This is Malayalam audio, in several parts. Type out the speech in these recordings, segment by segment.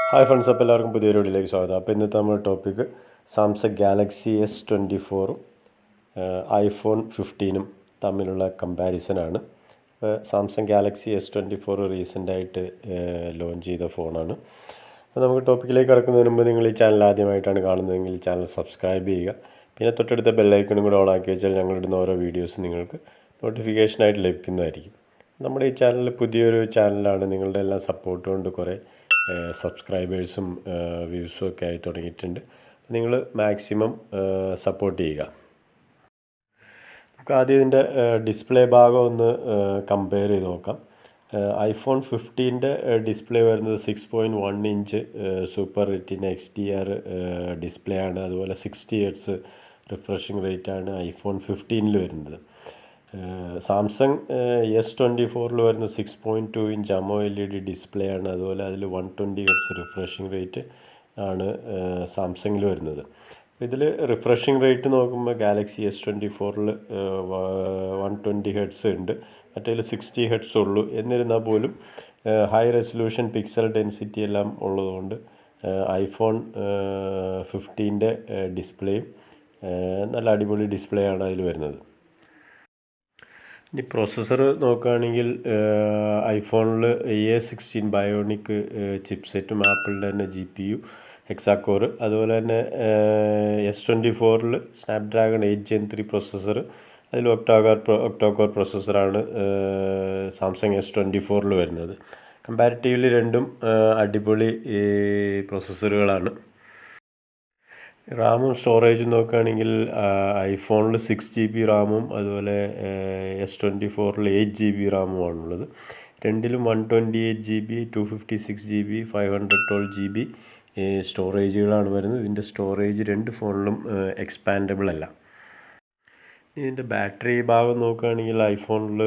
ഹായ് ഫ്രണ്ട്സ്, അപ്പോൾ എല്ലാവർക്കും പുതിയൊരു വീഡിയോയിലേക്ക് സ്വാഗതം. അപ്പോൾ ഇന്നത്തെ നമ്മുടെ topic Samsung Galaxy S24 iPhone 15 തമ്മിലുള്ള കമ്പാരിസനാണ്. സാംസങ് ഗാലക്സി S24 റീസെൻ്റായിട്ട് ലോഞ്ച് ചെയ്ത ഫോണാണ്. അപ്പോൾ നമുക്ക് ടോപ്പിക്കിലേക്ക് കടക്കുന്നതിന് മുമ്പ് നിങ്ങൾ ഈ ചാനൽ ആദ്യമായിട്ടാണ് കാണുന്നതെങ്കിൽ ചാനൽ സബ്സ്ക്രൈബ് ചെയ്യുക. പിന്നെ തൊട്ടടുത്ത ബെല്ലൈക്കണും കൂടെ ഓണാക്കി വെച്ചാൽ ഞങ്ങളിടുന്ന ഓരോ വീഡിയോസും നിങ്ങൾക്ക് നോട്ടിഫിക്കേഷനായിട്ട് ലഭിക്കുന്നതായിരിക്കും. നമ്മുടെ ഈ ചാനൽ പുതിയൊരു ചാനലാണ്. നിങ്ങളുടെ എല്ലാം സപ്പോർട്ട് കൊണ്ട് കുറേ സബ്സ്ക്രൈബേഴ്സും വ്യൂസും ഒക്കെ ആയി തുടങ്ങിയിട്ടുണ്ട്. നിങ്ങൾ മാക്സിമം സപ്പോർട്ട് ചെയ്യുക. നമുക്ക് ആദ്യം ഇതിൻ്റെ ഡിസ്പ്ലേ ഭാഗം ഒന്ന് കമ്പയർ ചെയ്ത് നോക്കാം. ഐഫോൺ 15 ഡിസ്പ്ലേ വരുന്നത് 6.1 inch super retina XDR display ആണ്. അതുപോലെ 60 Hz റിഫ്രഷിംഗ് റേറ്റാണ് ഐഫോൺ 15 വരുന്നത്. സാംസങ് S24 വരുന്ന 6.2 ഇഞ്ച് AMOLED ഡിസ്പ്ലേ ആണ്. അതുപോലെ അതിൽ 120 Hz റിഫ്രഷിംഗ് റേറ്റ് ആണ് സാംസങ്ങിൽ വരുന്നത്. ഇതിൽ റിഫ്രഷിംഗ് റേറ്റ് നോക്കുമ്പോൾ ഗാലക്സി S24 120 Hz ഉണ്ട്, മറ്റേതിൽ 60 Hz ഉള്ളൂ. എന്നിരുന്നാൽ പോലും ഹൈ റെസൊല്യൂഷൻ പിക്സൽ ഡെൻസിറ്റി എല്ലാം ഉള്ളതുകൊണ്ട് ഐഫോൺ 15 ഡിസ്പ്ലേയും നല്ല അടിപൊളി ഡിസ്പ്ലേ ആണ് അതിൽ വരുന്നത്. ഇനി പ്രോസസ്സർ നോക്കുകയാണെങ്കിൽ ഐഫോണിൽ A16 ബയോണിക് ചിപ്സെറ്റും ആപ്പിളിൻ്റെ തന്നെ GPU ഹെക്സാ-കോർ, അതുപോലെ തന്നെ S24 സ്നാപ്ഡ്രാഗൺ 8 Gen 3 പ്രോസസ്സർ, അതിൽ ഒക്ടോകോർ പ്രോസസ്സറാണ് സാംസങ് S24 വരുന്നത്. കമ്പാരിറ്റീവ്ലി രണ്ടും അടിപൊളി പ്രോസസ്സറുകളാണ്. റാമും സ്റ്റോറേജും നോക്കുകയാണെങ്കിൽ ഐഫോണിൽ 6GB റാമും അതുപോലെ S24 8GB റാമുമാണുള്ളത്. രണ്ടിലും 128GB 256GB 512GB സ്റ്റോറേജുകളാണ് വരുന്നത്. ഇതിൻ്റെ സ്റ്റോറേജ് രണ്ട് ഫോണിലും എക്സ്പാൻഡബിൾ അല്ല. ഇതിൻ്റെ ബാറ്ററി ഭാഗം നോക്കുകയാണെങ്കിൽ ഐഫോണിൽ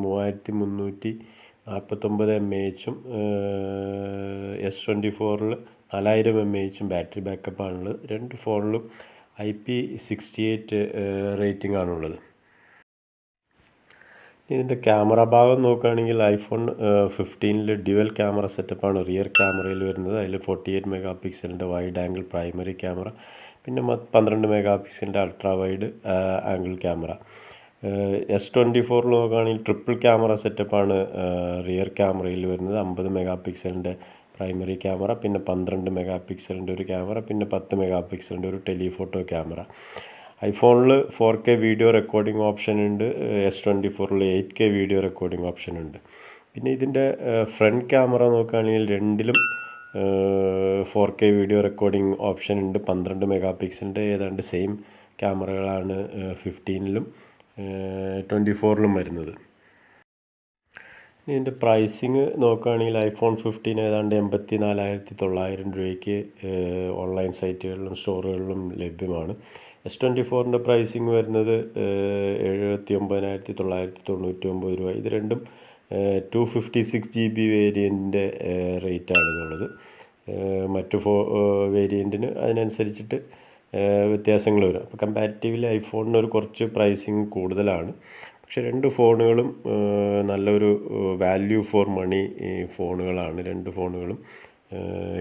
3349 mAh S24 4000 mAh ബാറ്ററി ബാക്കപ്പാണുള്ളത്. രണ്ട് ഫോണിലും IP68 റേറ്റിംഗ് ആണുള്ളത്. ഇതിൻ്റെ ക്യാമറ ഭാഗം നോക്കുകയാണെങ്കിൽ ഐഫോൺ 15 ഡ്യുവൽ ക്യാമറ സെറ്റപ്പാണ് റിയർ ക്യാമറയിൽ വരുന്നത്. അതിൽ 48 MP wide angle primary camera, പിന്നെ 12 MP ultra wide angle camera. S24 നോക്കുകയാണെങ്കിൽ ട്രിപ്പിൾ ക്യാമറ സെറ്റപ്പാണ് റിയർ ക്യാമറയിൽ വരുന്നത്. 50 MP പ്രൈമറി ക്യാമറ, പിന്നെ 12 MP ഒരു ക്യാമറ, പിന്നെ 10 MP ഒരു ടെലിഫോട്ടോ ക്യാമറ. ഐഫോണിൽ 4K വീഡിയോ റെക്കോർഡിംഗ് ഓപ്ഷൻ ഉണ്ട്, S24 8K video recording option ഉണ്ട്. പിന്നെ ഇതിൻ്റെ ഫ്രണ്ട് ക്യാമറ നോക്കുകയാണെങ്കിൽ രണ്ടിലും 4K വീഡിയോ റെക്കോർഡിംഗ് ഓപ്ഷൻ ഉണ്ട്. 12 MP ഏതാണ്ട് സെയിം ക്യാമറകളാണ് 15 24 വരുന്നത്. ഇതിൻ്റെ പ്രൈസിങ് നോക്കുകയാണെങ്കിൽ ഐഫോൺ 15 ഏതാണ്ട് 84,900 രൂപയ്ക്ക് ഓൺലൈൻ സൈറ്റുകളിലും സ്റ്റോറുകളിലും ലഭ്യമാണ്. S24 പ്രൈസിങ് വരുന്നത് 79,999 രൂപ. ഇത് രണ്ടും 256GB വേരിയൻറ്റിൻ്റെ റേറ്റാണ് ഇതുള്ളത്. മറ്റു വേരിയൻറ്റിന് അതിനനുസരിച്ചിട്ട് വ്യത്യാസങ്ങൾ വരും. അപ്പോൾ കമ്പാരിറ്റീവ്ലി ഐഫോണിന് ഒരു കുറച്ച് പ്രൈസിങ് കൂടുതലാണ്. പക്ഷേ രണ്ട് ഫോണുകളും നല്ലൊരു വാല്യൂ ഫോർ മണി ഫോണുകളാണ്. രണ്ട് ഫോണുകളും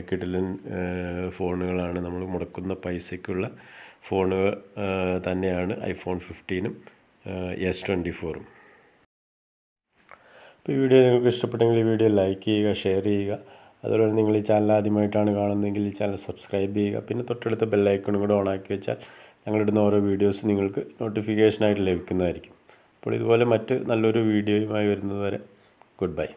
കിടിലൻ ഫോണുകളാണ്. നമ്മൾ മുടക്കുന്ന പൈസയ്ക്കുള്ള ഫോണുകൾ തന്നെയാണ് ഐഫോൺ 15 S24. അപ്പോൾ ഈ വീഡിയോ നിങ്ങൾക്ക് ഇഷ്ടപ്പെട്ടെങ്കിൽ ഈ വീഡിയോ ലൈക്ക് ചെയ്യുക, ഷെയർ ചെയ്യുക. അതുപോലെ നിങ്ങൾ ഈ ചാനൽ ആദ്യമായിട്ടാണ് കാണുന്നതെങ്കിൽ ഈ ചാനൽ സബ്സ്ക്രൈബ് ചെയ്യുക. പിന്നെ തൊട്ടടുത്ത ബെല്ലൈക്കണും കൂടെ ഓണാക്കി വെച്ചാൽ ഞങ്ങളിടുന്ന ഓരോ വീഡിയോസ് നിങ്ങൾക്ക് നോട്ടിഫിക്കേഷനായിട്ട് ലഭിക്കുന്നതായിരിക്കും. അപ്പോൾ ഇതുപോലെ മറ്റ് നല്ലൊരു വീഡിയോയുമായി വരുന്നത് വരെ ഗുഡ് ബൈ.